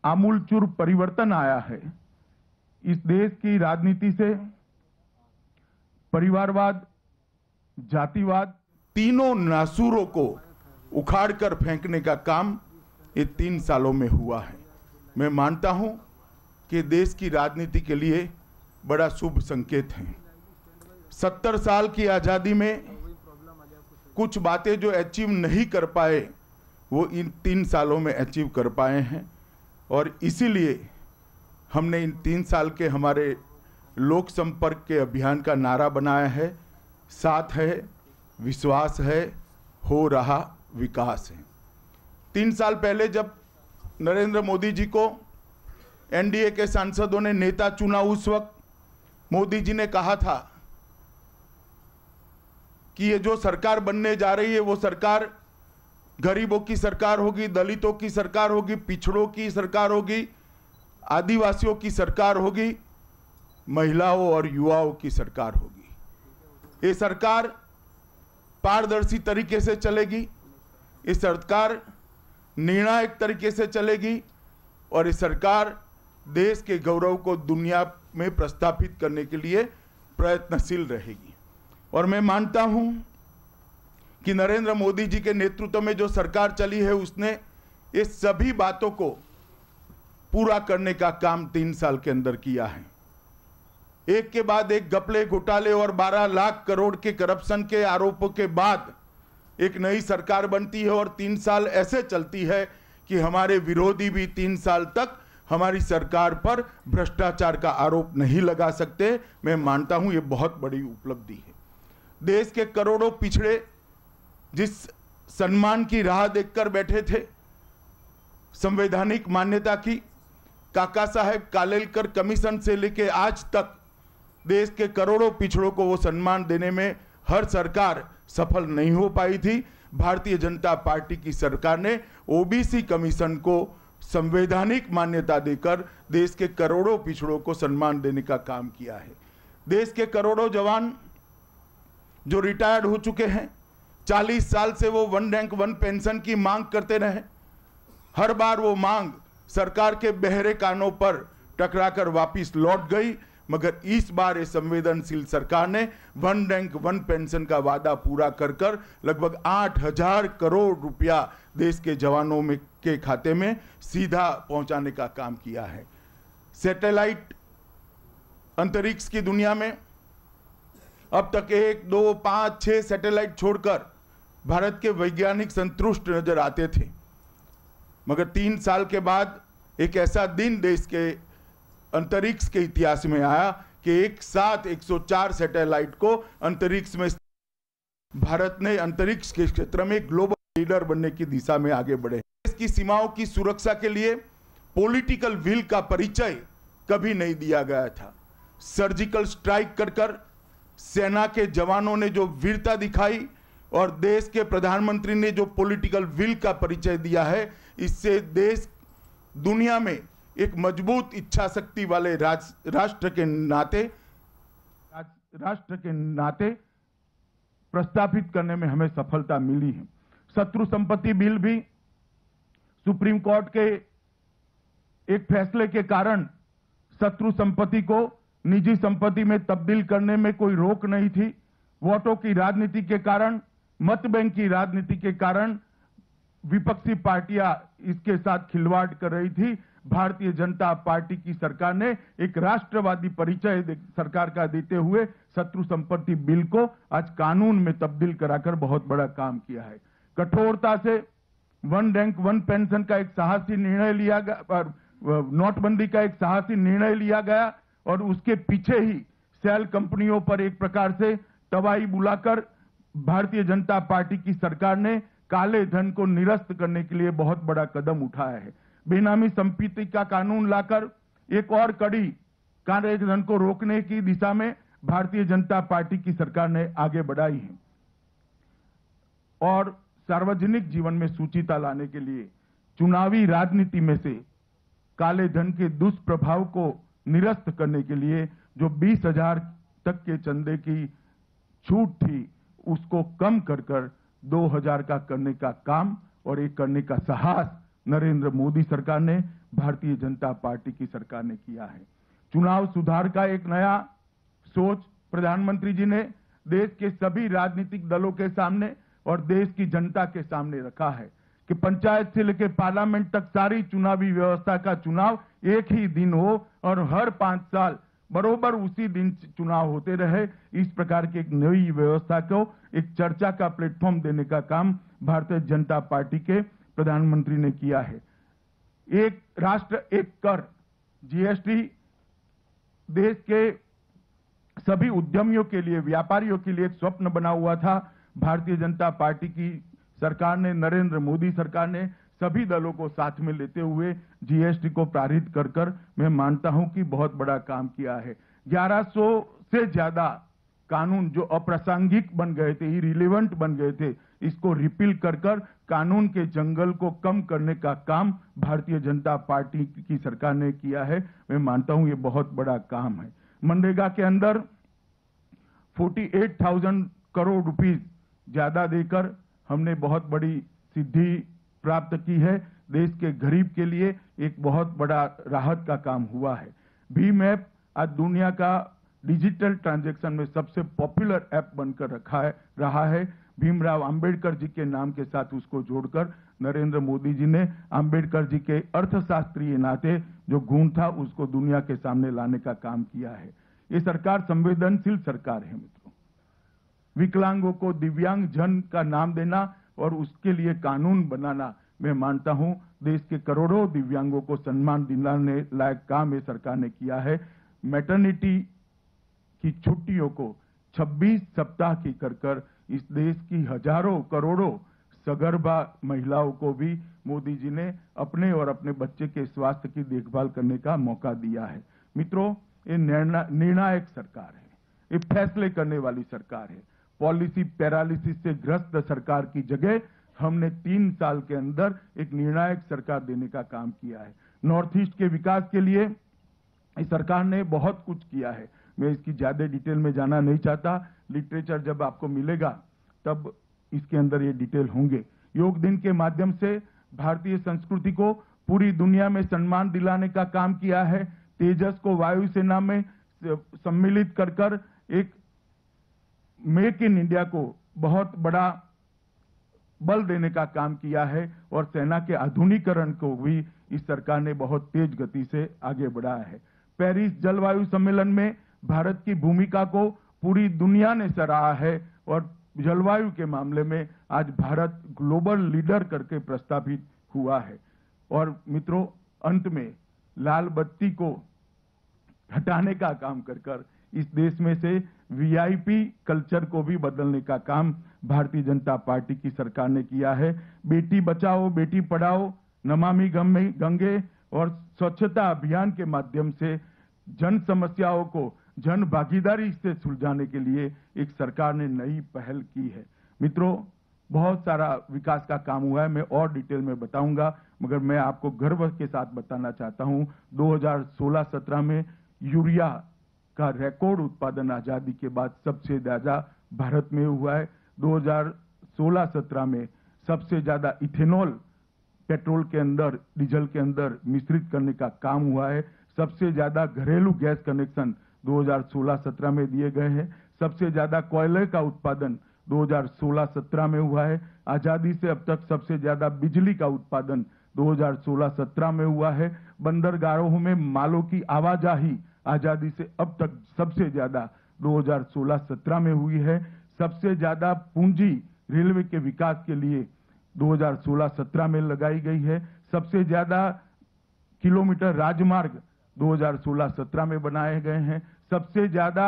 आमूलचूर परिवर्तन आया है। इस देश की राजनीति से परिवारवाद, जातिवाद, तीनों नासूरों को उखाड़कर फेंकने का काम ये 3 सालों में हुआ है। मैं मानता हूं कि देश की राजनीति के लिए बड़ा शुभ संकेत है। 70 साल की आज़ादी में कुछ बातें जो अचीव नहीं कर पाए वो इन 3 सालों में अचीव कर पाए हैं, और इसीलिए हमने इन 3 साल के हमारे लोक संपर्क के अभियान का नारा बनाया है, साथ है, विश्वास है, हो रहा विकास है। 3 साल पहले जब नरेंद्र मोदी जी को एनडीए के सांसदों ने नेता चुना, उस वक्त मोदी जी ने कहा था कि ये जो सरकार बनने जा रही है वो सरकार गरीबों की सरकार होगी, दलितों की सरकार होगी, पिछड़ों की सरकार होगी, आदिवासियों की सरकार होगी, महिलाओं और युवाओं की सरकार होगी। ये सरकार पारदर्शी तरीके से चलेगी, ये सरकार निर्णायक तरीके से चलेगी, और ये सरकार देश के गौरव को दुनिया में प्रस्थापित करने के लिए प्रयत्नशील रहेगी। और मैं मानता हूं कि नरेंद्र मोदी जी के नेतृत्व में जो सरकार चली है उसने ये सभी बातों को पूरा करने का काम 3 साल के अंदर किया है। एक के बाद एक घपले, घोटाले और 12 लाख करोड़ के करप्शन के आरोपों के बाद एक नई सरकार बनती है, और 3 साल ऐसे चलती है कि हमारे विरोधी भी 3 साल तक हमारी सरकार पर भ्रष्टाचार का आरोप नहीं लगा सकते। मैं मानता हूं ये बहुत बड़ी उपलब्धि है। देश के करोड़ों पिछड़े जिस सम्मान की राह देखकर बैठे थे, संवैधानिक मान्यता की, काका साहेब कालेलकर कमीशन से लेकर आज तक देश के करोड़ों पिछड़ों को वो सम्मान देने में हर सरकार सफल नहीं हो पाई थी। भारतीय जनता पार्टी की सरकार ने ओबीसी कमीशन को संवैधानिक मान्यता देकर देश के करोड़ों पिछड़ों को सम्मान देने का काम किया है। देश के करोड़ों जवान जो रिटायर्ड हो चुके हैं, 40 साल से वो 1 रैंक 1 पेंशन की मांग करते रहे। हर बार वो मांग सरकार के बहरे कानों पर टकराकर वापस लौट गई, मगर इस बार ये संवेदनशील सरकार ने 1 रैंक 1 पेंशन का वादा पूरा कर लगभग 8,000 करोड़ रुपया देश के जवानों में के खाते में सीधा पहुंचाने का काम किया है। सैटेलाइट अंतरिक्ष की दुनिया में अब तक 1, 2, 5, 6 सैटेलाइट छोड़कर भारत के वैज्ञानिक संतुष्ट नजर आते थे, मगर 3 साल के बाद एक ऐसा दिन देश के अंतरिक्ष के इतिहास में आया कि एक साथ 104 सैटेलाइट को अंतरिक्ष में भारत ने अंतरिक्ष के क्षेत्र में ग्लोबल लीडर बनने की दिशा में आगे बढ़े। देश की सीमाओं की सुरक्षा के लिए पॉलिटिकल विल का परिचय कभी नहीं दिया गया था। सर्जिकल स्ट्राइक कर सेना के जवानों ने जो वीरता दिखाई और देश के प्रधानमंत्री ने जो पॉलिटिकल विल का परिचय दिया है, इससे देश दुनिया में एक मजबूत इच्छा शक्ति वाले राष्ट्र के नाते प्रस्थापित करने में हमें सफलता मिली है। शत्रु संपत्ति बिल भी सुप्रीम कोर्ट के एक फैसले के कारण शत्रु संपत्ति को निजी संपत्ति में तब्दील करने में कोई रोक नहीं थी। वोटों की राजनीति के कारण, मत बैंक की राजनीति के कारण विपक्षी पार्टियां इसके साथ खिलवाड़ कर रही थी। भारतीय जनता पार्टी की सरकार ने एक राष्ट्रवादी परिचय सरकार का देते हुए शत्रु संपत्ति बिल को आज कानून में तब्दील कराकर बहुत बड़ा काम किया है। कठोरता से 1 रैंक 1 पेंशन का एक साहसी निर्णय लिया गया, नोटबंदी का एक साहसी निर्णय लिया गया, और उसके पीछे ही सेल कंपनियों पर एक प्रकार से तबाही बुलाकर भारतीय जनता पार्टी की सरकार ने काले धन को निरस्त करने के लिए बहुत बड़ा कदम उठाया है। बेनामी संपत्ति का कानून लाकर एक और कड़ी काले धन को रोकने की दिशा में भारतीय जनता पार्टी की सरकार ने आगे बढ़ाई है। और सार्वजनिक जीवन में शुचिता लाने के लिए चुनावी राजनीति में से काले धन के दुष्प्रभाव को निरस्त करने के लिए जो 20,000 तक के चंदे की छूट थी उसको कम कर 2,000 का करने का काम और एक करने का साहस नरेंद्र मोदी सरकार ने, भारतीय जनता पार्टी की सरकार ने किया है। चुनाव सुधार का एक नया सोच प्रधानमंत्री जी ने देश के सभी राजनीतिक दलों के सामने और देश की जनता के सामने रखा है कि पंचायत से लेकर पार्लियामेंट तक सारी चुनावी व्यवस्था का चुनाव एक ही दिन हो और हर 5 साल बरोबर उसी दिन चुनाव होते रहे। इस प्रकार की एक नई व्यवस्था को एक चर्चा का प्लेटफॉर्म देने का काम भारतीय जनता पार्टी के प्रधानमंत्री ने किया है। एक राष्ट्र एक कर, जीएसटी देश के सभी उद्यमियों के लिए, व्यापारियों के लिए एक स्वप्न बना हुआ था। भारतीय जनता पार्टी की सरकार ने, नरेंद्र मोदी सरकार ने सभी दलों को साथ में लेते हुए जीएसटी को पारित कर कर मैं मानता हूं कि बहुत बड़ा काम किया है। 1100 से ज्यादा कानून जो अप्रासंगिक बन गए थे, इरिलेवेंट बन गए थे, इसको रिपील कर कर कानून के जंगल को कम करने का काम भारतीय जनता पार्टी की सरकार ने किया है। मैं मानता हूं ये बहुत बड़ा काम है। मनरेगा के अंदर 48,000 करोड़ रुपीस ज्यादा देकर हमने बहुत बड़ी सिद्धि प्राप्त की है। देश के गरीब के लिए एक बहुत बड़ा राहत का काम हुआ है। भीम ऐप आज दुनिया का डिजिटल ट्रांजैक्शन में सबसे पॉपुलर ऐप बनकर रहा है। भीमराव अंबेडकर जी के नाम के साथ उसको जोड़कर नरेंद्र मोदी जी ने अंबेडकर जी के अर्थशास्त्रीय नाते जो गुण था उसको दुनिया के सामने लाने का काम किया है। ये सरकार संवेदनशील सरकार है मित्रों। विकलांगों को दिव्यांग जन का नाम देना और उसके लिए कानून बनाना, मैं मानता हूं देश के करोड़ों दिव्यांगों को सम्मान दिलाने लायक काम ये सरकार ने किया है। मैटरनिटी की छुट्टियों को 26 सप्ताह की कर इस देश की हजारों करोड़ों सगर्भा महिलाओं को भी मोदी जी ने अपने और अपने बच्चे के स्वास्थ्य की देखभाल करने का मौका दिया है। मित्रों, ये निर्णायक सरकार है, ये फैसले करने वाली सरकार है। पॉलिसी पैरालिसिस से ग्रस्त सरकार की जगह हमने 3 साल के अंदर एक निर्णायक सरकार देने का काम किया है। नॉर्थ ईस्ट के विकास के लिए इस सरकार ने बहुत कुछ किया है। मैं इसकी ज्यादा डिटेल में जाना नहीं चाहता। लिटरेचर जब आपको मिलेगा तब इसके अंदर ये डिटेल होंगे। योग दिन के माध्यम से भारतीय संस्कृति को पूरी दुनिया में सम्मान दिलाने का काम किया है। तेजस को वायुसेना में सम्मिलित कर एक मेक इन इंडिया को बहुत बड़ा बल देने का काम किया है और सेना के आधुनिकीकरण को भी इस सरकार ने बहुत तेज गति से आगे बढ़ाया है। पेरिस जलवायु सम्मेलन में भारत की भूमिका को पूरी दुनिया ने सराहा है और जलवायु के मामले में आज भारत ग्लोबल लीडर करके प्रस्तावित हुआ है। और मित्रों, अंत में लाल बत्ती को हटाने का काम कर इस देश में से वीआईपी कल्चर को भी बदलने का काम भारतीय जनता पार्टी की सरकार ने किया है। बेटी बचाओ बेटी पढ़ाओ, नमामि गंगे और स्वच्छता अभियान के माध्यम से जन समस्याओं को जन भागीदारी से सुलझाने के लिए एक सरकार ने नई पहल की है। मित्रों, बहुत सारा विकास का काम हुआ है, मैं और डिटेल में बताऊंगा, मगर मैं आपको गर्व के साथ बताना चाहता हूं 2016-17 में यूरिया का रिकॉर्ड उत्पादन आजादी के बाद सबसे ज्यादा भारत में हुआ है। 2016-17 में सबसे ज्यादा इथेनॉल पेट्रोल के अंदर, डीजल के अंदर मिश्रित करने का काम हुआ है। सबसे ज्यादा घरेलू गैस कनेक्शन 2016-17 में दिए गए हैं। सबसे ज्यादा कोयले का उत्पादन 2016-17 में हुआ है। आजादी से अब तक सबसे ज्यादा बिजली का उत्पादन 2016-17 में हुआ है। बंदरगाहों में मालों की आवाजाही आजादी से अब तक सबसे ज्यादा 2016-17 में हुई है। सबसे ज्यादा पूंजी रेलवे के विकास के लिए 2016-17 में लगाई गई है। सबसे ज्यादा किलोमीटर राजमार्ग 2016-17 में बनाए गए हैं। सबसे ज्यादा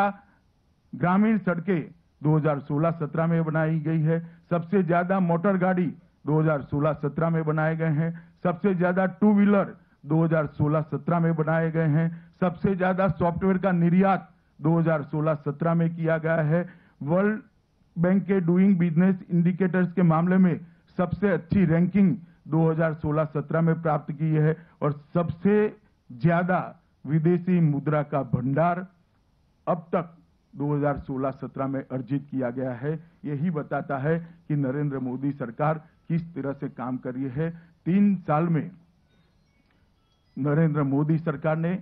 ग्रामीण सड़कें 2016-17 में बनाई गई है। सबसे ज्यादा मोटर गाड़ी 2016-17 में बनाए गए हैं। सबसे ज्यादा 2 व्हीलर 2016-17 में बनाए गए हैं। सबसे ज्यादा सॉफ्टवेयर का निर्यात 2016-17 में किया गया है। वर्ल्ड बैंक के डूइंग बिजनेस इंडिकेटर्स के मामले में सबसे अच्छी रैंकिंग 2016-17 में प्राप्त की है और सबसे ज्यादा विदेशी मुद्रा का भंडार अब तक 2016-17 में अर्जित किया गया है। यही बताता है कि नरेंद्र मोदी सरकार किस तरह से काम करी है। 3 साल में नरेंद्र मोदी सरकार ने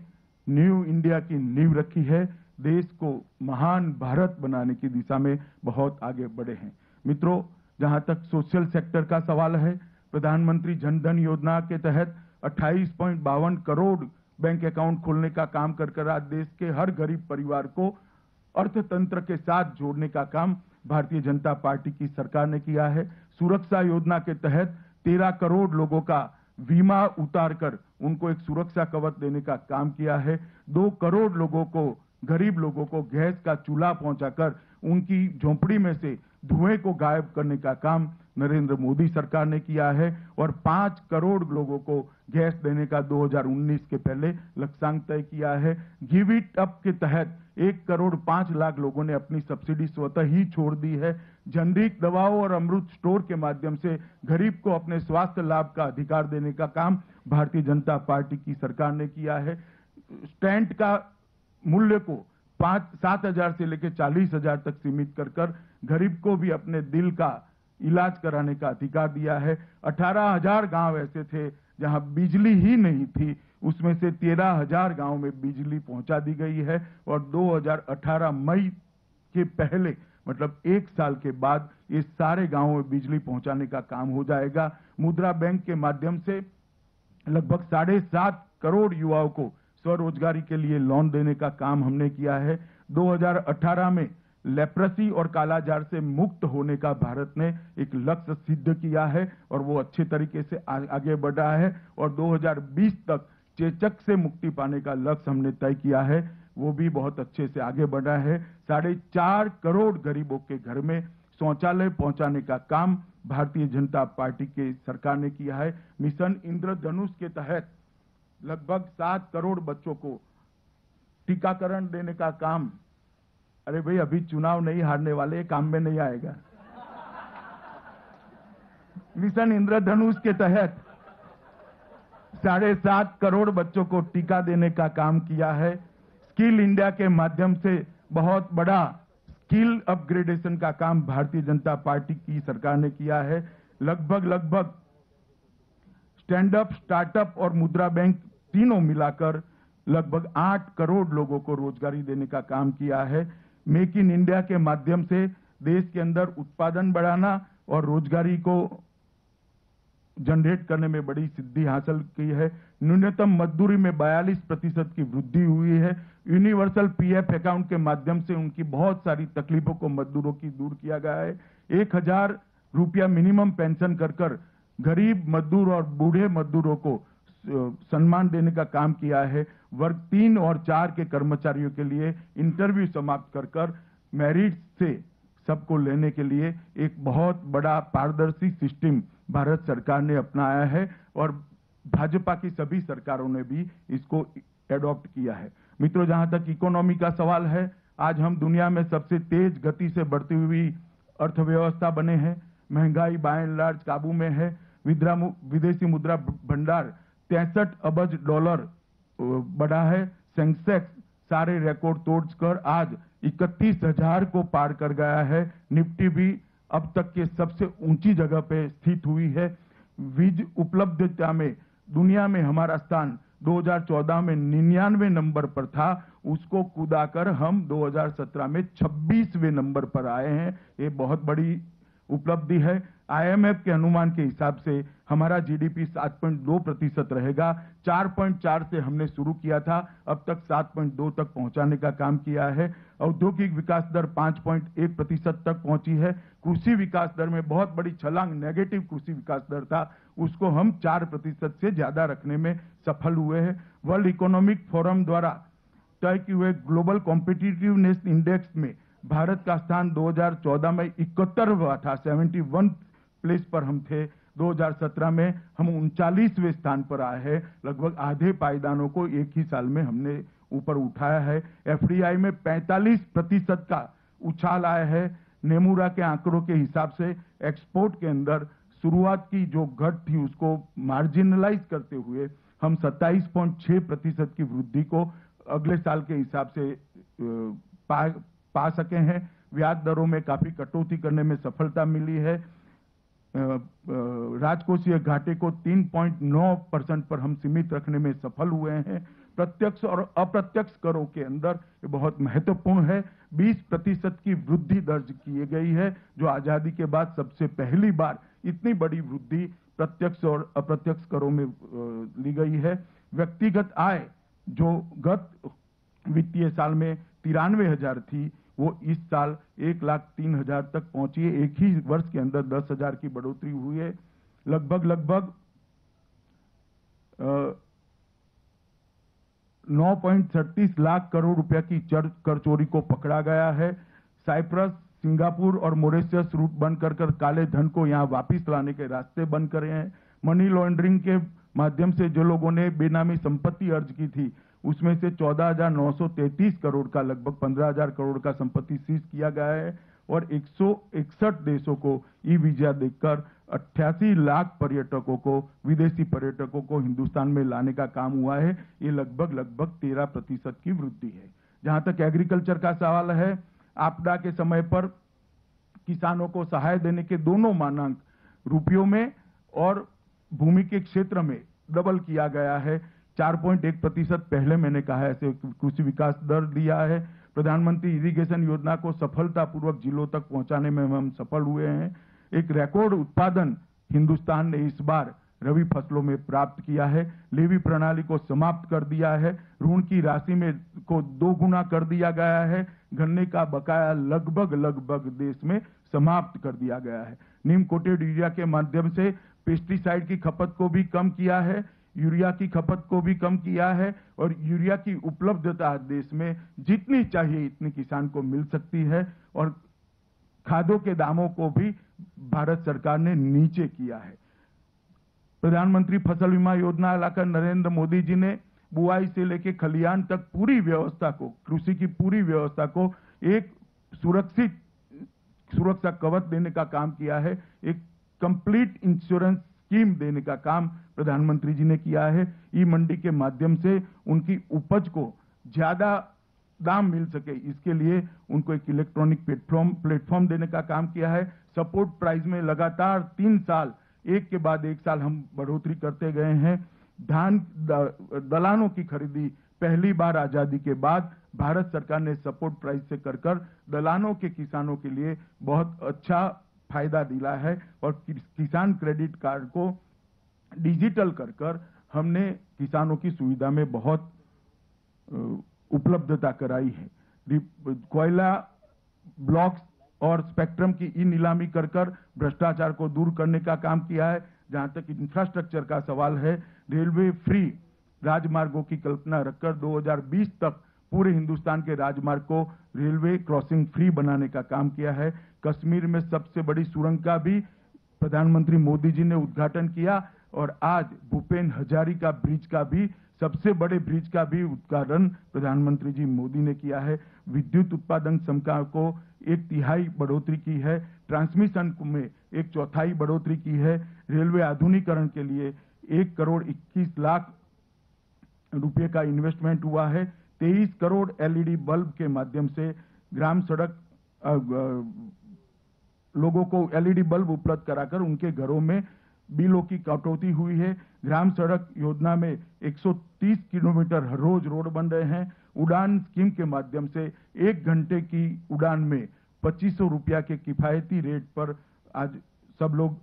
न्यू इंडिया की नींव रखी है, देश को महान भारत बनाने की दिशा में बहुत आगे बढ़े हैं। मित्रों, जहां तक सोशल सेक्टर का सवाल है, प्रधानमंत्री जन धन योजना के तहत 28.52 करोड़ बैंक अकाउंट खोलने का काम कर आज देश के हर गरीब परिवार को अर्थतंत्र के साथ जोड़ने का काम भारतीय जनता पार्टी की सरकार ने किया है। सुरक्षा योजना के तहत 13 करोड़ लोगों का बीमा उतारकर उनको एक सुरक्षा कवच देने का काम किया है। 2 करोड़ लोगों को, गरीब लोगों को गैस का चूल्हा पहुंचाकर उनकी झोंपड़ी में से धुएं को गायब करने का काम नरेंद्र मोदी सरकार ने किया है और 5 करोड़ लोगों को गैस देने का 2019 के पहले लक्ष्यांक तय किया है। गिव इट अप के तहत 1 करोड़ 5 लाख लोगों ने अपनी सब्सिडी स्वतः ही छोड़ दी है। जनरिक दवाओं और अमृत स्टोर के माध्यम से गरीब को अपने स्वास्थ्य लाभ का अधिकार देने का काम भारतीय जनता पार्टी की सरकार ने किया है। स्टैंड का मूल्य को 7,000 से लेकर 40,000 तक सीमित कर गरीब को भी अपने दिल का इलाज कराने का अधिकार दिया है। 18,000 गांव ऐसे थे जहां बिजली ही नहीं थी, उसमें से 13,000 गांव में बिजली पहुंचा दी गई है और 2018 मई के पहले, मतलब 1 साल के बाद, ये सारे गांवों में बिजली पहुंचाने का काम हो जाएगा। मुद्रा बैंक के माध्यम से लगभग 7.5 करोड़ युवाओं को स्वरोजगारी के लिए लोन देने का काम हमने किया है। 2018 में लेप्रेसी और कालाजार से मुक्त होने का भारत ने एक लक्ष्य सिद्ध किया है और वो अच्छे तरीके से आगे बढ़ा है और 2020 तक चेचक से मुक्ति पाने का लक्ष्य हमने तय किया है, वो भी बहुत अच्छे से आगे बढ़ा है। 4.5 करोड़ गरीबों के घर में शौचालय पहुंचाने का काम भारतीय जनता पार्टी के सरकार ने किया है। मिशन इंद्रधनुष के तहत लगभग 7 करोड़ बच्चों को टीकाकरण देने का काम, अरे भाई अभी चुनाव नहीं हारने वाले, काम में नहीं आएगा। मिशन इंद्रधनुष के तहत 7.5 करोड़ बच्चों को टीका देने का काम किया है। स्किल इंडिया के माध्यम से बहुत बड़ा स्किल अपग्रेडेशन का काम भारतीय जनता पार्टी की सरकार ने किया है। लगभग स्टैंड अप, स्टार्टअप और मुद्रा बैंक तीनों मिलाकर लगभग 8 करोड़ लोगों को रोजगारी देने का काम किया है। मेक इन इंडिया के माध्यम से देश के अंदर उत्पादन बढ़ाना और रोजगारी को जनरेट करने में बड़ी सिद्धि हासिल की है। न्यूनतम मजदूरी में 42% की वृद्धि हुई है। यूनिवर्सल पीएफ अकाउंट के माध्यम से उनकी बहुत सारी तकलीफों को मजदूरों की दूर किया गया है। 1,000 रुपया मिनिमम पेंशन कर गरीब मजदूर और बूढ़े मजदूरों को सम्मान देने का काम किया है। वर्ग 3 और 4 के कर्मचारियों के लिए इंटरव्यू समाप्त कर मेरिट से सबको लेने के लिए एक बहुत बड़ा पारदर्शी सिस्टम भारत सरकार ने अपनाया है और भाजपा की सभी सरकारों ने भी इसको एडॉप्ट किया है। मित्रों, जहां तक इकोनॉमी का सवाल है, आज हम दुनिया में सबसे तेज गति से बढ़ती हुई अर्थव्यवस्था बने हैं। महंगाई बाय एंड लार्ज काबू में है। विदेशी मुद्रा भंडार 63 अरब डॉलर बढ़ा है। सेंसेक्स सारे रिकॉर्ड तोड़कर आज 31,000 को पार कर गया है। निफ्टी भी अब तक के सबसे ऊंची जगह पे स्थित हुई है। वीज उपलब्धता में दुनिया में हमारा स्थान 2014 में 99वें नंबर पर था, उसको कूदाकर हम 2017 में 26वें नंबर पर आए हैं। ये बहुत बड़ी उपलब्धि है। आईएमएफ के अनुमान के हिसाब से हमारा जीडीपी 7.2% रहेगा। 4.4 से हमने शुरू किया था, अब तक 7.2 तक पहुंचाने का काम किया है। औद्योगिक विकास दर 5.1% तक पहुंची है। कृषि विकास दर में बहुत बड़ी छलांग, नेगेटिव कृषि विकास दर था, उसको हम 4% से ज्यादा रखने में सफल हुए हैं। वर्ल्ड इकोनॉमिक फोरम द्वारा तय किए हुए ग्लोबल कॉम्पिटिटिवनेस इंडेक्स में भारत का स्थान 2014 में 71वां था, 71 प्लेस पर हम थे। 2017 में हम 39वें स्थान पर आए हैं। लगभग आधे पायदानों को एक ही साल में हमने ऊपर उठाया है। एफडीआई में 45% का उछाल आया है। नेमुरा के आंकड़ों के हिसाब से एक्सपोर्ट के अंदर शुरुआत की जो घट थी उसको मार्जिनलाइज करते हुए हम 27.6% की वृद्धि को अगले साल के हिसाब से पा सके हैं। ब्याज दरों में काफी कटौती करने में सफलता मिली है। राजकोषीय घाटे को 3.9% पर हम सीमित रखने में सफल हुए हैं। प्रत्यक्ष और अप्रत्यक्ष करों के अंदर ये बहुत महत्वपूर्ण है। 20% की वृद्धि दर्ज की गई है, जो आजादी के बाद सबसे पहली बार इतनी बड़ी वृद्धि प्रत्यक्ष और अप्रत्यक्ष करों में ली गई है। व्यक्तिगत आय जो गत वित्तीय साल में 93,000 थी, वो इस साल 1,03,000 तक पहुंची है। एक ही वर्ष के अंदर 10,000 की बढ़ोतरी हुई है। लगभग 9.36 लाख करोड़ रुपया की कर चोरी को पकड़ा गया है। साइप्रस, सिंगापुर और मॉरिशस रूट बंद कर काले धन को यहां वापस लाने के रास्ते बंद करे हैं। मनी लॉन्ड्रिंग के माध्यम से जो लोगों ने बेनामी संपत्ति अर्ज की थी, उसमें से 14,933 करोड़ का लगभग 15,000 करोड़ का संपत्ति सीज किया गया है और 161 देशों को ई वीजा देकर 88 लाख पर्यटकों को, विदेशी पर्यटकों को हिंदुस्तान में लाने का काम हुआ है। ये लगभग 13% की वृद्धि है। जहां तक एग्रीकल्चर का सवाल है, आपदा के समय पर किसानों को सहाय देने के दोनों मानक रुपयों में और भूमि के क्षेत्र में डबल किया गया है। 4.1% पहले मैंने कहा ऐसे कृषि विकास दर दिया है। प्रधानमंत्री इरिगेशन योजना को सफलतापूर्वक जिलों तक पहुंचाने में हम सफल हुए हैं। एक रिकॉर्ड उत्पादन हिंदुस्तान ने इस बार रबी फसलों में प्राप्त किया है। लेवी प्रणाली को समाप्त कर दिया है। ऋण की राशि में को 2 गुना कर दिया गया है। गन्ने का बकाया लगभग देश में समाप्त कर दिया गया है। नीम कोटेड यूरिया के माध्यम से पेस्टिसाइड की खपत को भी कम किया है, यूरिया की खपत को भी कम किया है और यूरिया की उपलब्धता देश में जितनी चाहिए इतनी किसान को मिल सकती है और खादों के दामों को भी भारत सरकार ने नीचे किया है। प्रधानमंत्री फसल बीमा योजना लाकर नरेंद्र मोदी जी ने बुआई से लेकर खलियान तक पूरी व्यवस्था को, कृषि की पूरी व्यवस्था को एक सुरक्षा कवच देने का काम किया है। एक कंप्लीट इंश्योरेंस स्कीम देने का काम प्रधानमंत्री जी ने किया है। ई मंडी के माध्यम से उनकी उपज को ज्यादा दाम मिल सके, इसके लिए उनको एक इलेक्ट्रॉनिक प्लेटफॉर्म देने का काम किया है। सपोर्ट प्राइस में लगातार 3 साल एक के बाद एक साल हम बढ़ोतरी करते गए हैं। धान दलानों की खरीदी पहली बार आजादी के बाद भारत सरकार ने सपोर्ट प्राइस से कर दलानों के किसानों के लिए बहुत अच्छा फायदा दिला है और किसान क्रेडिट कार्ड को डिजिटल कर हमने किसानों की सुविधा में बहुत उपलब्धता कराई है। कोयला ब्लॉक्स और स्पेक्ट्रम की ई नीलामी कर भ्रष्टाचार को दूर करने का काम किया है। जहां तक इंफ्रास्ट्रक्चर का सवाल है, रेलवे फ्री राजमार्गों की कल्पना रखकर 2020 तक पूरे हिंदुस्तान के राजमार्ग को रेलवे क्रॉसिंग फ्री बनाने का काम किया है। कश्मीर में सबसे बड़ी सुरंग का भी प्रधानमंत्री मोदी जी ने उद्घाटन किया और आज भूपेन हजारिका ब्रिज का भी, सबसे बड़े ब्रिज का भी उद्घाटन प्रधानमंत्री जी मोदी ने किया है। विद्युत उत्पादन क्षमता को 1/3 बढ़ोतरी की है। ट्रांसमिशन में 1/4 बढ़ोतरी की है। रेलवे आधुनिकीकरण के लिए 1 करोड़ 21 लाख रुपए का इन्वेस्टमेंट हुआ है। 23 करोड़ एलईडी बल्ब के माध्यम से ग्राम सड़क लोगों को एलईडी बल्ब उपलब्ध कराकर उनके घरों में बिलों की कटौती हुई है। ग्राम सड़क योजना में 130 किलोमीटर हर रोज रोड बन रहे हैं। उड़ान स्कीम के माध्यम से 1 घंटे की उड़ान में 2500 रुपया के किफायती रेट पर आज सब लोग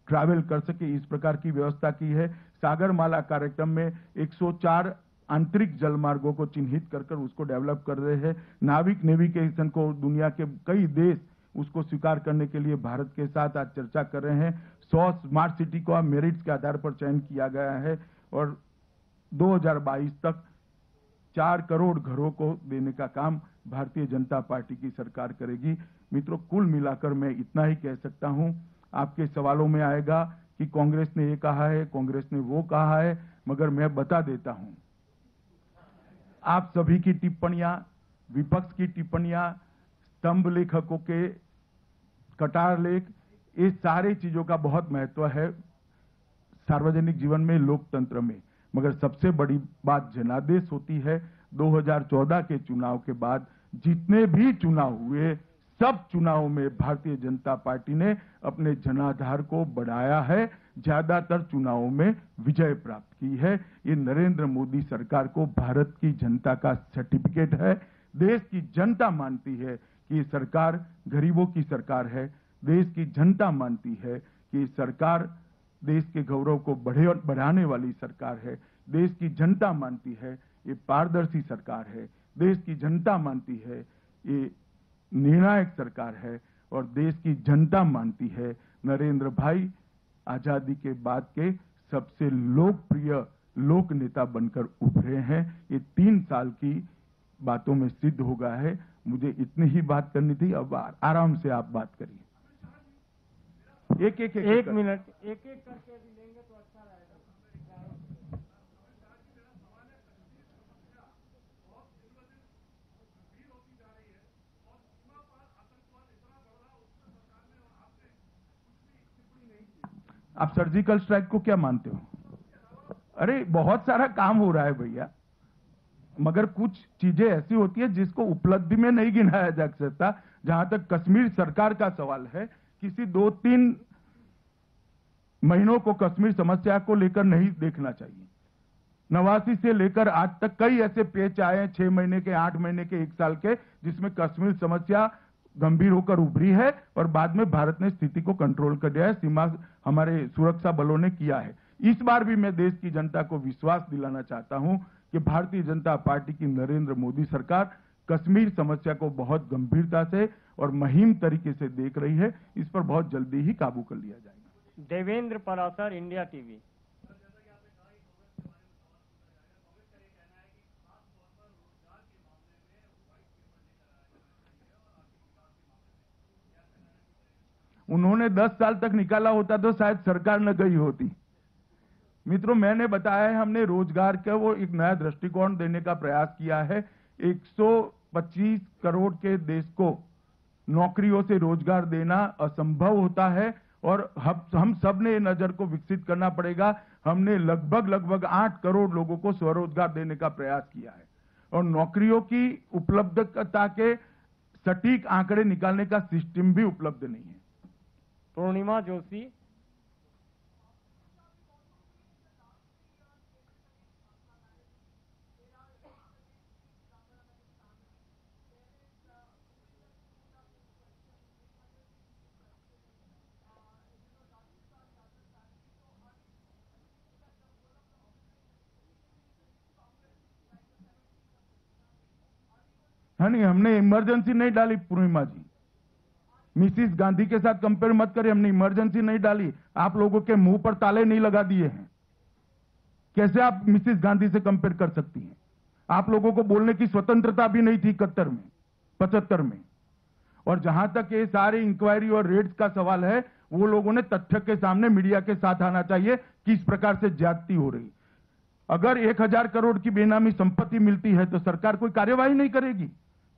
ट्रैवल कर सके, इस प्रकार की व्यवस्था की है। सागरमाला कार्यक्रम में 104 आंतरिक जल मार्गों को चिन्हित कर उसको डेवलप कर रहे हैं। नाविक नेविगेशन को दुनिया के कई देश उसको स्वीकार करने के लिए भारत के साथ आज चर्चा कर रहे हैं। 100 स्मार्ट सिटी को मेरिट्स के आधार पर चयन किया गया है और 2022 तक 4 करोड़ घरों को देने का काम भारतीय जनता पार्टी की सरकार करेगी। मित्रों, कुल मिलाकर मैं इतना ही कह सकता हूं। आपके सवालों में आएगा कि कांग्रेस ने ये कहा है, कांग्रेस ने वो कहा है, मगर मैं बता देता हूं, आप सभी की टिप्पणियां, विपक्ष की टिप्पणियां, स्तंभ लेखकों के कटार लेख, ये सारी चीजों का बहुत महत्व है सार्वजनिक जीवन में, लोकतंत्र में। मगर सबसे बड़ी बात जनादेश होती है। 2014 के चुनाव के बाद जितने भी चुनाव हुए सब चुनावों में भारतीय जनता पार्टी ने अपने जनाधार को बढ़ाया है, ज्यादातर चुनावों में विजय प्राप्त की है। ये नरेंद्र मोदी सरकार को भारत की जनता का सर्टिफिकेट है। देश की जनता मानती है कि ये सरकार गरीबों की सरकार है। देश की जनता मानती है कि सरकार देश के गौरव को बढ़ाने वाली सरकार है। देश की जनता मानती है ये पारदर्शी सरकार है। देश की जनता मानती है ये निर्णायक सरकार है। और देश की जनता मानती है नरेंद्र भाई आजादी के बाद के सबसे लोकप्रिय लोक नेता बनकर उभरे हैं। ये 3 साल की बातों में सिद्ध हो गया है। मुझे इतनी ही बात करनी थी, अब आराम से आप बात करिए। एक मिनट एक करके भी लेंगे तो अच्छा रहेगा। आप सर्जिकल स्ट्राइक को क्या मानते हो? अरे बहुत सारा काम हो रहा है भैया, मगर कुछ चीजें ऐसी होती है जिसको उपलब्धि में नहीं गिनाया जा सकता। जहां तक कश्मीर सरकार का सवाल है, किसी 2-3 महीनों को कश्मीर समस्या को लेकर नहीं देखना चाहिए। 89 से लेकर आज तक कई ऐसे पेच आए हैं, 6 महीने के, 8 महीने के, 1 साल के, जिसमें कश्मीर समस्या गंभीर होकर उभरी है और बाद में भारत ने स्थिति को कंट्रोल कर दिया है। सीमा हमारे सुरक्षा बलों ने किया है। इस बार भी मैं देश की जनता को विश्वास दिलाना चाहता हूं कि भारतीय जनता पार्टी की नरेंद्र मोदी सरकार कश्मीर समस्या को बहुत गंभीरता से और मुहिम तरीके से देख रही है। इस पर बहुत जल्दी ही काबू कर लिया जाएगा। Devendra Parashar, India TV. उन्होंने 10 साल तक निकाला होता तो शायद सरकार न गई होती। मित्रों, मैंने बताया है हमने रोजगार का वो एक नया दृष्टिकोण देने का प्रयास किया है। 125 करोड़ के देश को नौकरियों से रोजगार देना असंभव होता है और हम सब ने नजर को विकसित करना पड़ेगा। हमने लगभग 8 करोड़ लोगों को स्वरोजगार देने का प्रयास किया है और नौकरियों की उपलब्धता के सटीक आंकड़े निकालने का सिस्टम भी उपलब्ध नहीं है। पूर्णिमा जोशी। हाँ, नहीं, हमने इमरजेंसी नहीं डाली पूर्णिमा जी। मिसिस गांधी के साथ कंपेयर मत करिए, हमने इमरजेंसी नहीं डाली। आप लोगों के मुंह पर ताले नहीं लगा दिए हैं। कैसे आप मिसिस गांधी से कंपेयर कर सकती हैं? आप लोगों को बोलने की स्वतंत्रता भी नहीं थी 71 में, 75 में। और जहां तक ये सारे इंक्वायरी और रेड्स का सवाल है, वो लोगों ने तथ्य के सामने मीडिया के साथ आना चाहिए किस प्रकार से ज्यादती हो रही। अगर 1000 करोड़ की बेनामी संपत्ति मिलती है तो सरकार कोई कार्यवाही नहीं करेगी।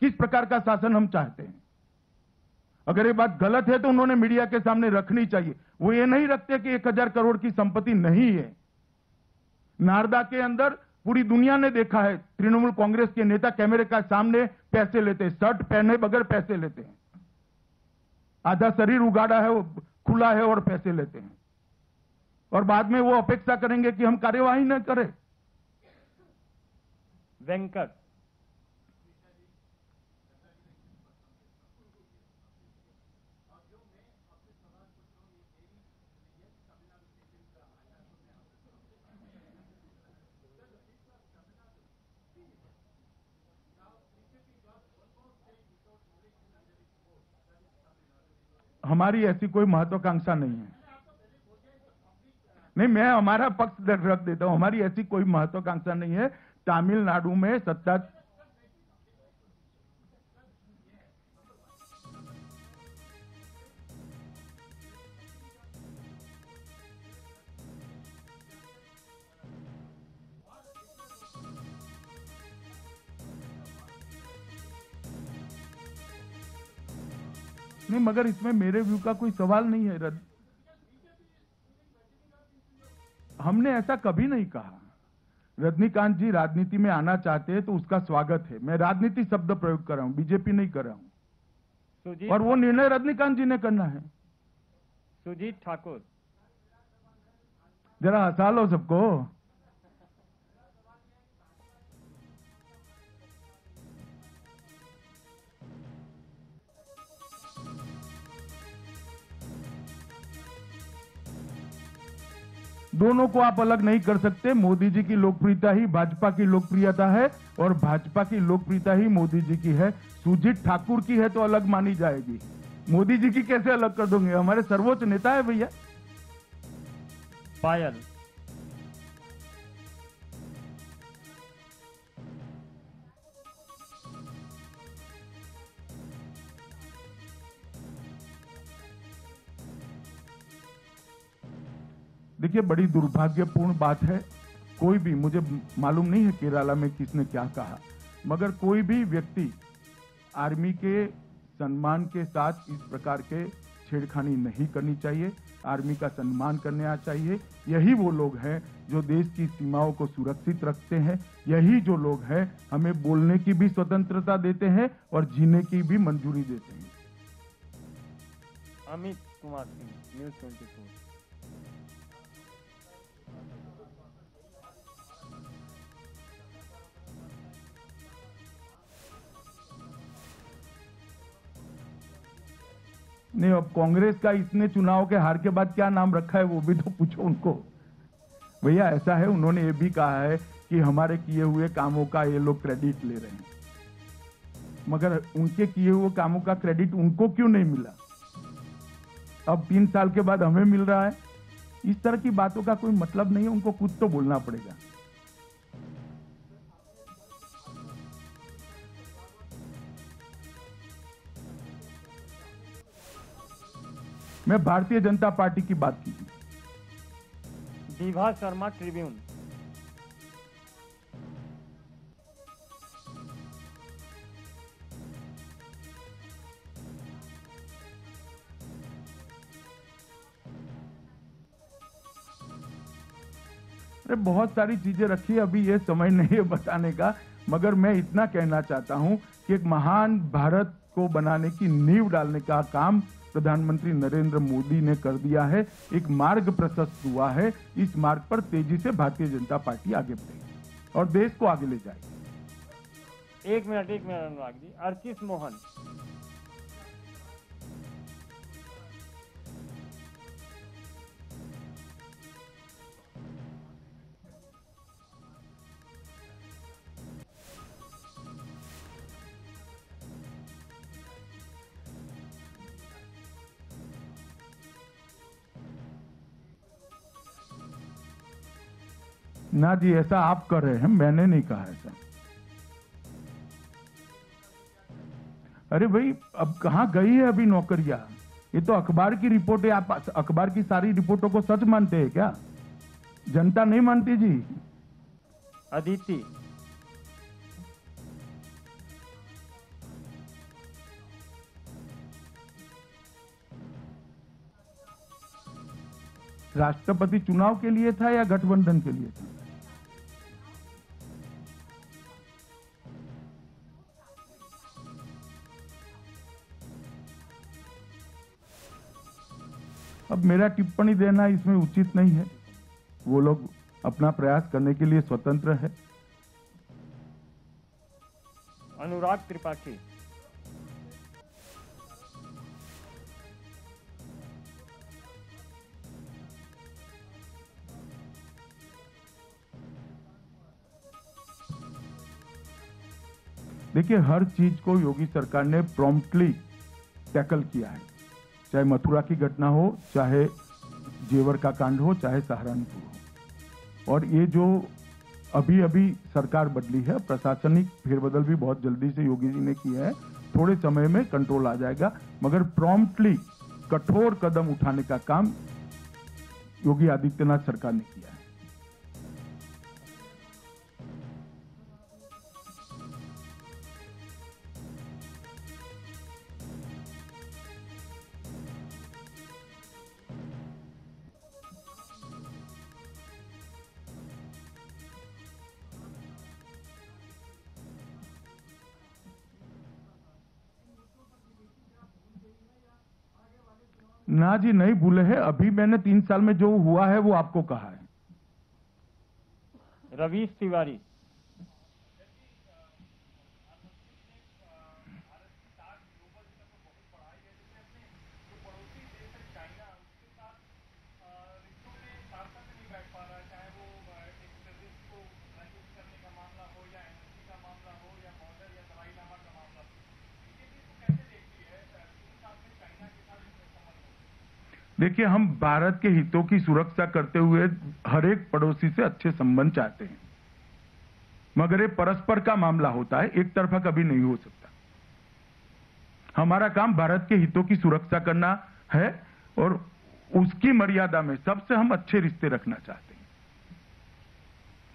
किस प्रकार का शासन हम चाहते हैं? अगर ये बात गलत है तो उन्होंने मीडिया के सामने रखनी चाहिए। वो ये नहीं रखते कि 1000 करोड़ की संपत्ति नहीं है। नारदा के अंदर पूरी दुनिया ने देखा है, तृणमूल कांग्रेस के नेता कैमरे का सामने पैसे लेते हैं, शर्ट पहने बगैर पैसे लेते हैं, आधा शरीर उगाड़ा है, वो खुला है और पैसे लेते हैं, और बाद में वो अपेक्षा करेंगे कि हम कार्यवाही न करें। वेंकट। हमारी ऐसी कोई महत्वाकांक्षा नहीं है। नहीं, मैं हमारा पक्ष रख देता हूं। हमारी ऐसी कोई महत्वाकांक्षा नहीं है। तमिलनाडु में सत्ता नहीं, मगर इसमें मेरे व्यू का कोई सवाल नहीं है। हमने ऐसा कभी नहीं कहा। रजनीकांत जी राजनीति में आना चाहते हैं तो उसका स्वागत है। मैं राजनीति शब्द प्रयोग कर रहा हूं, बीजेपी नहीं कर रहा हूं। सुजीत और वो निर्णय रजनीकांत जी ने करना है। सुजीत ठाकुर। जरा हंसा लो सबको। दोनों को आप अलग नहीं कर सकते। मोदी जी की लोकप्रियता ही भाजपा की लोकप्रियता है और भाजपा की लोकप्रियता ही मोदी जी की है। सुजीत ठाकुर की है तो अलग मानी जाएगी, मोदी जी की कैसे अलग कर दोगे? हमारे सर्वोच्च नेता है भैया। पायल। देखिए, बड़ी दुर्भाग्यपूर्ण बात है। कोई भी, मुझे मालूम नहीं है केरला में किसने क्या कहा, मगर कोई भी व्यक्ति आर्मी के सम्मान के साथ इस प्रकार के छेड़खानी नहीं करनी चाहिए। आर्मी का सम्मान करना चाहिए। यही वो लोग हैं जो देश की सीमाओं को सुरक्षित रखते हैं। यही जो लोग हैं हमें बोलने की भी स्वतंत्रता देते हैं और जीने की भी मंजूरी देते हैं। अमित कुमार सिंह, न्यूज़ 24। नहीं, अब कांग्रेस का इसने चुनाव के हार के बाद क्या नाम रखा है वो भी तो पूछो उनको। भैया ऐसा है, उन्होंने ये भी कहा है कि हमारे किए हुए कामों का ये लोग क्रेडिट ले रहे हैं, मगर उनके किए हुए कामों का क्रेडिट उनको क्यों नहीं मिला? अब 3 साल के बाद हमें मिल रहा है। इस तरह की बातों का कोई मतलब नहीं है, उनको कुछ तो बोलना पड़ेगा। मैं भारतीय जनता पार्टी की बात की। दीभा शर्मा, ट्रिब्यून। अरे बहुत सारी चीजें रखी है, अभी ये समय नहीं है बताने का, मगर मैं इतना कहना चाहता हूं कि एक महान भारत को बनाने की नींव डालने का काम प्रधानमंत्री नरेंद्र मोदी ने कर दिया है। एक मार्ग प्रशस्त हुआ है। इस मार्ग पर तेजी से भारतीय जनता पार्टी आगे बढ़ेगी और देश को आगे ले जाएगी। एक मिनट अनुराग जी। अर्चिस मोहन। ना जी, ऐसा आप कर रहे हैं, मैंने नहीं कहा ऐसा। अरे भाई, अब कहां गई है अभी नौकरियां? ये तो अखबार की रिपोर्ट है। आप अखबार की सारी रिपोर्टों को सच मानते हैं क्या? जनता नहीं मानती जी। अदिति। राष्ट्रपति चुनाव के लिए था या गठबंधन के लिए था? अब मेरा टिप्पणी देना इसमें उचित नहीं है। वो लोग अपना प्रयास करने के लिए स्वतंत्र है। अनुराग त्रिपाठी। देखिए, हर चीज को योगी सरकार ने प्रॉम्प्टली टैकल किया है, चाहे मथुरा की घटना हो, चाहे जेवर का कांड हो, चाहे सहारनपुर हो। और ये जो अभी अभी सरकार बदली है, प्रशासनिक फेरबदल भी बहुत जल्दी से योगी जी ने किया है। थोड़े समय में कंट्रोल आ जाएगा, मगर प्रॉम्प्टली कठोर कदम उठाने का काम योगी आदित्यनाथ सरकार ने किया है। ना जी, नहीं भूले हैं। अभी मैंने 3 साल में जो हुआ है वो आपको कहा है। रवीश तिवारी। देखिए, हम भारत के हितों की सुरक्षा करते हुए हर एक पड़ोसी से अच्छे संबंध चाहते हैं, मगर ये परस्पर का मामला होता है, एक तरफा कभी नहीं हो सकता। हमारा काम भारत के हितों की सुरक्षा करना है और उसकी मर्यादा में सबसे हम अच्छे रिश्ते रखना चाहते हैं।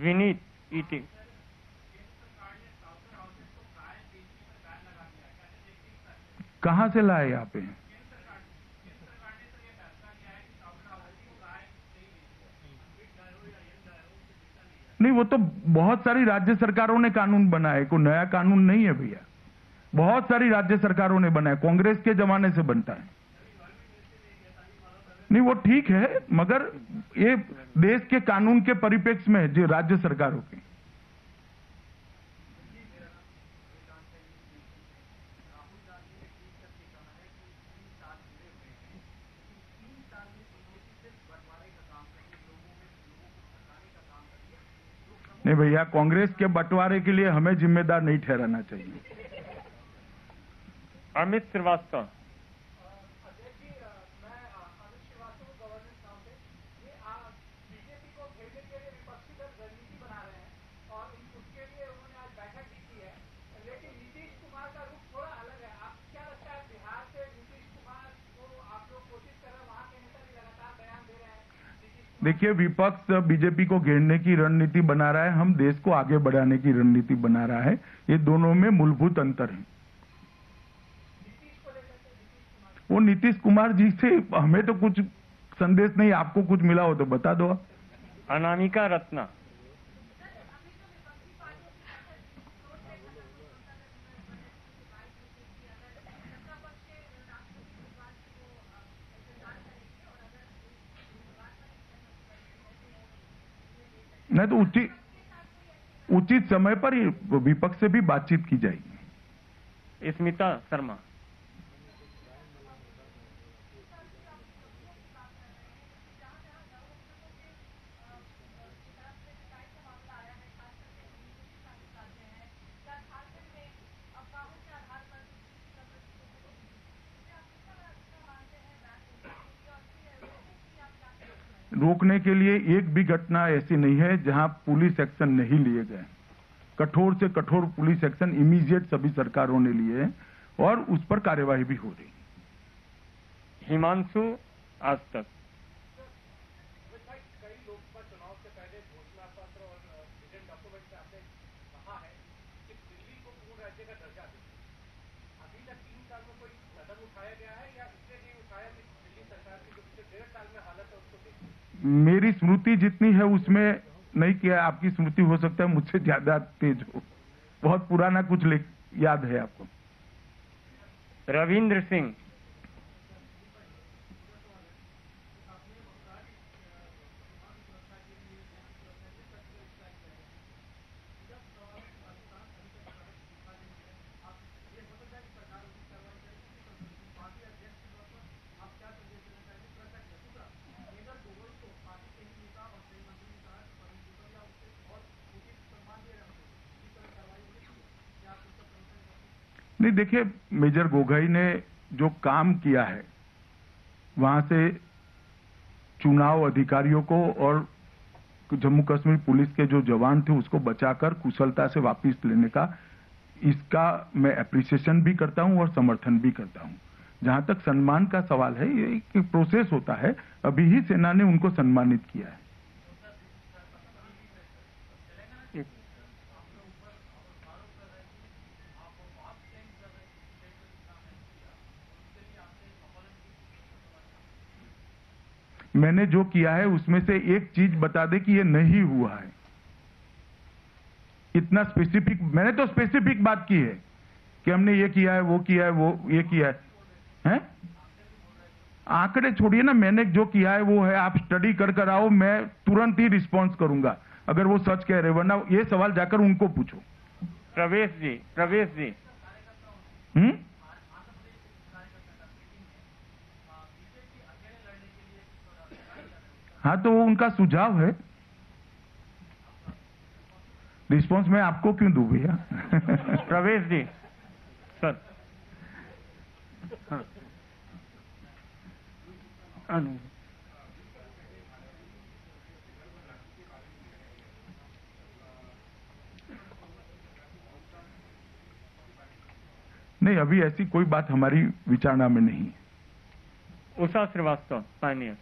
विनीत ईटी। कहां से लाए यहाँ पे? नहीं, वो तो बहुत सारी राज्य सरकारों ने कानून बनाए, कोई नया कानून नहीं है भैया। बहुत सारी राज्य सरकारों ने बनाया, कांग्रेस के जमाने से बनता है। नहीं, वो ठीक है, मगर ये देश के कानून के परिप्रेक्ष्य में जो राज्य सरकारों के। नहीं भैया, कांग्रेस के बंटवारे के लिए हमें जिम्मेदार नहीं ठहराना चाहिए। अमित श्रीवास्तव। देखिए, विपक्ष बीजेपी को घेरने की रणनीति बना रहा है, हम देश को आगे बढ़ाने की रणनीति बना रहा है। ये दोनों में मूलभूत अंतर है। वो नीतीश कुमार जी से हमें तो कुछ संदेश नहीं, आपको कुछ मिला हो तो बता दो। अनामिका रत्ना। नहीं तो उचित समय पर विपक्ष से भी बातचीत की जाएगी। स्मिता शर्मा। रोकने के लिए एक भी घटना ऐसी नहीं है जहां पुलिस एक्शन नहीं लिए गए। कठोर से कठोर पुलिस एक्शन इमीडिएट सभी सरकारों ने लिए हैं और उस पर कार्यवाही भी हो रही है। हिमांशु आज तक। मेरी स्मृति जितनी है उसमें नहीं किया। आपकी स्मृति हो सकता है मुझसे ज्यादा तेज हो, बहुत पुराना कुछ याद है आपको। रविंद्र सिंह। नहीं, देखिए, मेजर गोगोई ने जो काम किया है वहां से चुनाव अधिकारियों को और जम्मू कश्मीर पुलिस के जो जवान थे उसको बचाकर कुशलता से वापस लेने का, इसका मैं एप्रिसिएशन भी करता हूं और समर्थन भी करता हूं। जहां तक सम्मान का सवाल है, ये एक प्रोसेस होता है। अभी ही सेना ने उनको सम्मानित किया है। मैंने जो किया है उसमें से एक चीज बता दे कि ये नहीं हुआ है। इतना स्पेसिफिक, मैंने तो स्पेसिफिक बात की है कि हमने ये किया है, वो किया है, वो ये किया है, हैं? आंकड़े छोड़िए ना, मैंने जो किया है वो है, आप स्टडी कर आओ, मैं तुरंत ही रिस्पॉन्स करूंगा अगर वो सच कह रहे, वरना ये सवाल जाकर उनको पूछो। प्रवेश जी हाँ, तो वो उनका सुझाव है, रिस्पॉन्स मैं आपको क्यों दूं भैया? प्रवेश जी सर। हाँ। नहीं, अभी ऐसी कोई बात हमारी विचारणा में नहीं है। उषा श्रीवास्तव पायनियर।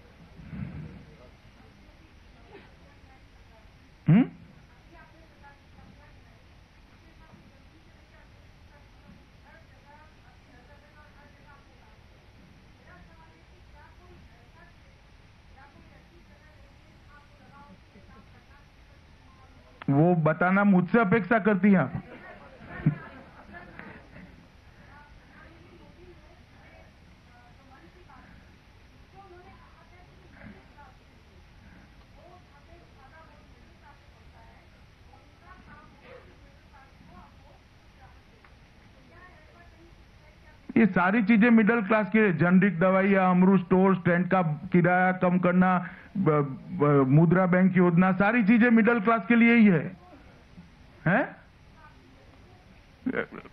वो बताना मुझसे अपेक्षा करती हैं आप? ये सारी चीजें मिडिल क्लास की है, जेनरिक दवाइयां, अमरू स्टोर, स्टैंड का किराया कम करना, मुद्रा बैंक योजना, सारी चीजें मिडिल क्लास के लिए ही है?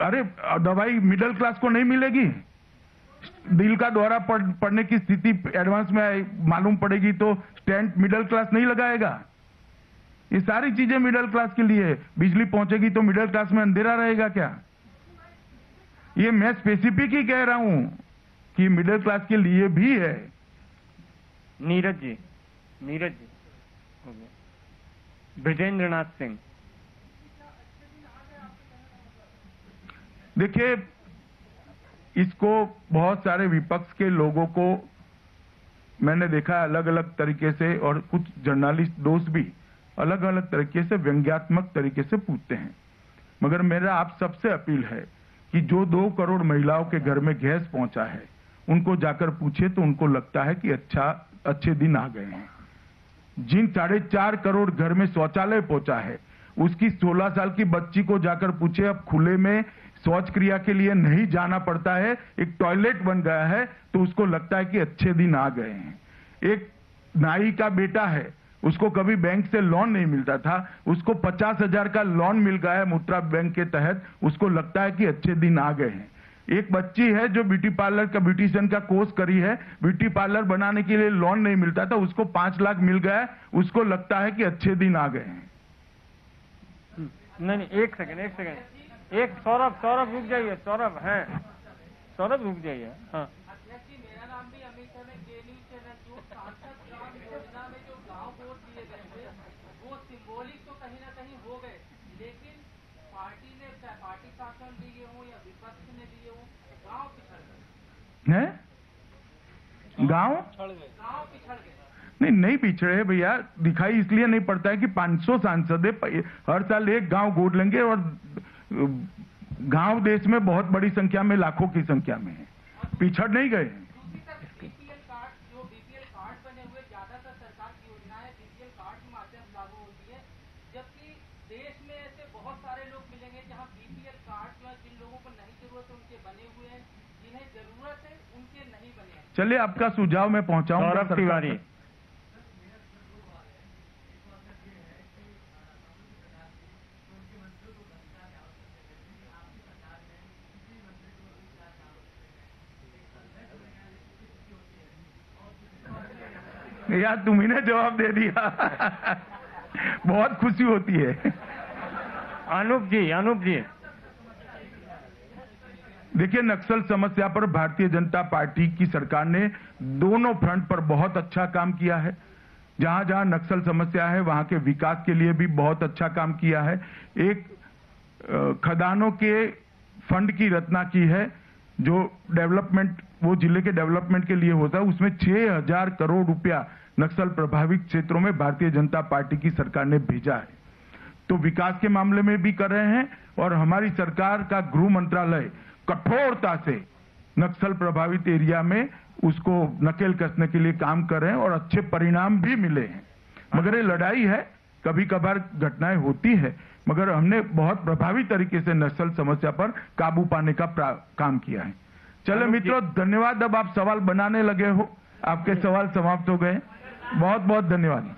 अरे दवाई मिडिल क्लास को नहीं मिलेगी? दिल का दौरा पड़ने की स्थिति एडवांस में मालूम पड़ेगी तो स्टेंट मिडिल क्लास नहीं लगाएगा? ये सारी चीजें मिडिल क्लास के लिए है। बिजली पहुंचेगी तो मिडिल क्लास में अंधेरा रहेगा क्या? ये मैं स्पेसिफिक ही कह रहा हूं कि मिडिल क्लास के लिए भी है। नीरज जी ब्रिजेंद्रनाथ सिंह। देखिए, इसको बहुत सारे विपक्ष के लोगों को मैंने देखा अलग अलग तरीके से, और कुछ जर्नलिस्ट दोस्त भी अलग अलग तरीके से व्यंग्यात्मक तरीके से पूछते हैं। मगर मेरा आप सबसे अपील है कि जो 2 करोड़ महिलाओं के घर में गैस पहुंचा है, उनको जाकर पूछे तो उनको लगता है कि अच्छे दिन आ गए हैं। जिन 4.5 करोड़ घर में शौचालय पहुंचा है, उसकी 16 साल की बच्ची को जाकर पूछे, अब खुले में शौच क्रिया के लिए नहीं जाना पड़ता है, एक टॉयलेट बन गया है, तो उसको लगता है कि अच्छे दिन आ गए हैं। एक नाई का बेटा है, उसको कभी बैंक से लोन नहीं मिलता था, उसको 50,000 का लोन मिल गया है मुद्रा बैंक के तहत, उसको लगता है कि अच्छे दिन आ गए हैं। एक बच्ची है जो ब्यूटी पार्लर का ब्यूटिशियन का कोर्स करी है, ब्यूटी पार्लर बनाने के लिए लोन नहीं मिलता था, उसको 5 लाख मिल गया है, उसको लगता है कि अच्छे दिन आ गए हैं। नहीं, एक सेकंड, सौरभ रुक जाइए, सौरभ रुक जाइए। हाँ, मेरा नाम भी अमित है, मैं न्यूज़ चैनल जो सांसद ग्राम योजना में जो गांव वोट दिए गए थे वो सिंबॉलिक तो कहीं ना कहीं हो गए, लेकिन पार्टी ने, चाहे पार्टी शासन लिए हो या विपक्ष ने लिए हो, गांव पिछड़ गए हैं? गांव पिछड़ गए। नहीं पिछड़े भैया, दिखाई इसलिए नहीं पड़ता है कि 500 सांसद हर साल एक गांव गोद लेंगे, और गांव देश में बहुत बड़ी संख्या में, लाखों की संख्या में है, पिछड़ नहीं गए। बीपीएल कार्ड बने हुए ज्यादातर सरकार की योजनाएं बीपीएल कार्ड के माध्यम से लागू होती है, जबकि देश में ऐसे बहुत सारे लोग मिलेंगे जहां बीपीएल कार्ड जो जिन लोगों को नहीं जरूरत है उनके बने हुए हैं, जिन्हें जरूरत है उनके नहीं बने हैं। चलिए, आपका सुझाव मैं पहुंचाऊंगा। सौरभ तिवारी। यार तुम्ही ने जवाब दे दिया। बहुत खुशी होती है। अनूप जी देखिए, नक्सल समस्या पर भारतीय जनता पार्टी की सरकार ने दोनों फ्रंट पर बहुत अच्छा काम किया है। जहां जहां नक्सल समस्या है वहां के विकास के लिए भी बहुत अच्छा काम किया है। एक खदानों के फंड की रचना की है, जो डेवलपमेंट, वो जिले के डेवलपमेंट के लिए होता है, उसमें 6,000 करोड़ रुपया नक्सल प्रभावित क्षेत्रों में भारतीय जनता पार्टी की सरकार ने भेजा है। तो विकास के मामले में भी कर रहे हैं, और हमारी सरकार का गृह मंत्रालय कठोरता से नक्सल प्रभावित एरिया में उसको नकेल कसने के लिए काम कर रहे हैं और अच्छे परिणाम भी मिले हैं। मगर ये लड़ाई है, कभी कभार घटनाएं होती है, मगर हमने बहुत प्रभावी तरीके से नक्सल समस्या पर काबू पाने का काम किया है। चलो मित्रों, धन्यवाद। अब आप सवाल बनाने लगे हो, आपके सवाल समाप्त हो गए। बहुत बहुत धन्यवाद।